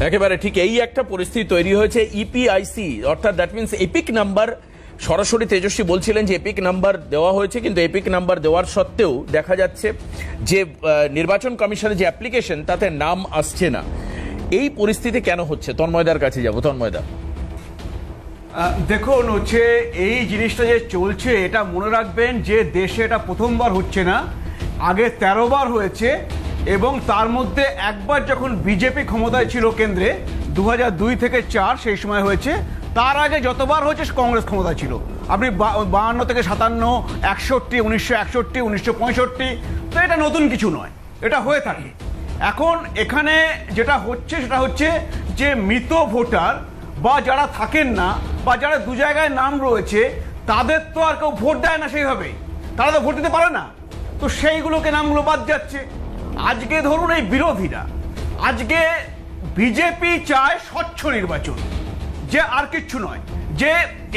একেবারে ঠিক এই একটা পরিস্থিতি তৈরি হয়েছে। ইপিআইসি অর্থাৎ দ্যাট মিনস এপিক নাম্বার, সরাসরি তেজস্বী বলছিলেন যে এপিক নাম্বার দেওয়া হয়েছে, কিন্তু এপিক নাম্বার দেওয়ার সত্ত্বেও দেখা যাচ্ছে যে নির্বাচন কমিশনের যে অ্যাপ্লিকেশন তাতে নাম আসছে না। এই পরিস্থিতি কেন হচ্ছে? তন্ময়দার কাছে যাব। তন্ময়দা, দেখুন, হচ্ছে এই জিনিসটা যে চলছে এটা মনে রাখবেন যে দেশে এটা প্রথমবার হচ্ছে না, আগে 13 বার হয়েছে, এবং তার মধ্যে একবার যখন বিজেপি ক্ষমতায় ছিল কেন্দ্রে 2002 থেকে 4 সেই সময় হয়েছে। তার আগে যতবার হয়েছে কংগ্রেস ক্ষমতায় ছিল। আপনি 52 থেকে 57, 61, 1961, 1965, তো এটা নতুন কিছু নয়, এটা হয়ে থাকে। এখন এখানে যেটা হচ্ছে সেটা হচ্ছে যে মৃত ভোটার বা যারা থাকেন না বা যারা দু জায়গায় নাম রয়েছে তাদের তো আর কেউ ভোট দেয় না সেইভাবে, তারা তো ভোট দিতে পারে না, তো সেইগুলোকে নামগুলো বাদ যাচ্ছে। আজকে ধরুন এই বিরোধীরা, আজকে বিজেপি চায় স্বচ্ছ নির্বাচন, যে আর কিচ্ছু নয়, যে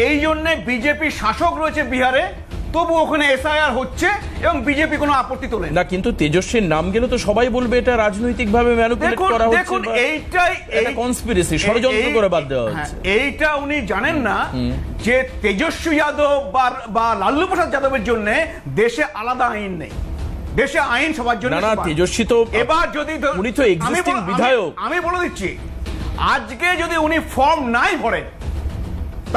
এই জন্যে বিজেপি শাসক রয়েছে বিহারে, তবু ওখানে এসআইআর হচ্ছে এবং বিজেপি কোনো আপত্তি তোলে না। কিন্তু তেজস্বীর নাম গেলে তো সবাই বলবে এটা রাজনৈতিকভাবে ম্যানিপুলেট করা হচ্ছে। দেখুন, এইটাই কনস্পিরেসি, ষড়যন্ত্র করে বাদ দেওয়া হচ্ছে। এইটা উনি জানেন না যে তেজস্বী যাদব বা লালু প্রসাদ যাদবের জন্য দেশে আলাদা আইন নেই, দেশে আইন সবার জন্য। না, তেজস্বী তো এবার যদি উনি তো এক্সিস্টিং বিধায়ক। আমি বলে দিচ্ছি, আজকে যদি উনি ফর্ম নাই ভরেন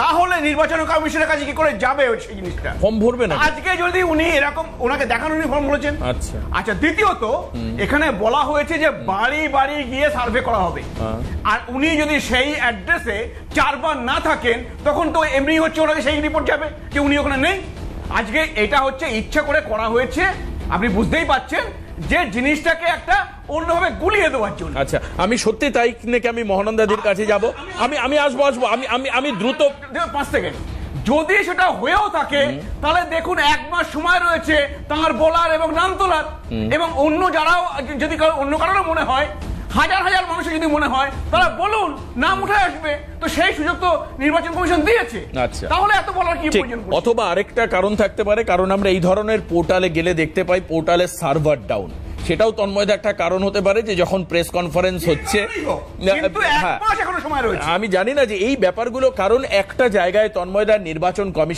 তাহলে নির্বাচন কমিশনের কাছে কি করে যাবে সেই জিনিসটা? ফর্ম ভরবে না। আজকে যদি উনি এরকম ওনাকে দেখানো উনি ফর্ম বলেছেন। আচ্ছা, দ্বিতীয়ত এখানে বলা হয়েছে যে বাড়ি বাড়ি গিয়ে সার্ভে করা হবে, আর উনি যদি সেই অ্যাড্রেসে 4 বার না থাকেন তখন তো এমনি হচ্ছে ওনাকে সেই রিপোর্ট যাবে যে উনি ওখানে নেই। আজকে এটা হচ্ছে ইচ্ছা করে করা হয়েছে, আপনি বুঝতেই পারছেন, যে জিনিসটাকে একটা অন্যভাবে গুলিয়ে দেওয়ার জন্য। আচ্ছা, আমি সত্যি তাই নাকি? আমি মহানন্দাদির কাছে যাব, আমি আসবো আমি দ্রুত 5 সেকেন্ড। যদি সেটা হয়েও থাকে তাহলে দেখুন 1 মাস সময় রয়েছে তার বলার এবং নাম তোলার, এবং অন্য যারাও যদি অন্য কারণে মনে হয়, হাজার হাজার মানুষের যদি মনে হয় তারা বলুন, নাম উঠে আসবে, তো সেই সুযোগ তো নির্বাচন কমিশন দিয়েছে। আচ্ছা, তাহলে এত বলার কি প্রয়োজন? অথবা আরেকটা কারণ থাকতে পারে, কারণ আমরা এই ধরনের পোর্টালে গেলে দেখতে পাই পোর্টালের সার্ভার ডাউন। সেটাও তন্ময়দা একটা কারণ হতে পারে, যে যখন প্রেস কনফারেন্স হচ্ছে, আমি জানি না যে এই ব্যাপারগুলো, কারণ একটা জায়গায় তন্ময়দা নির্বাচন কমিশন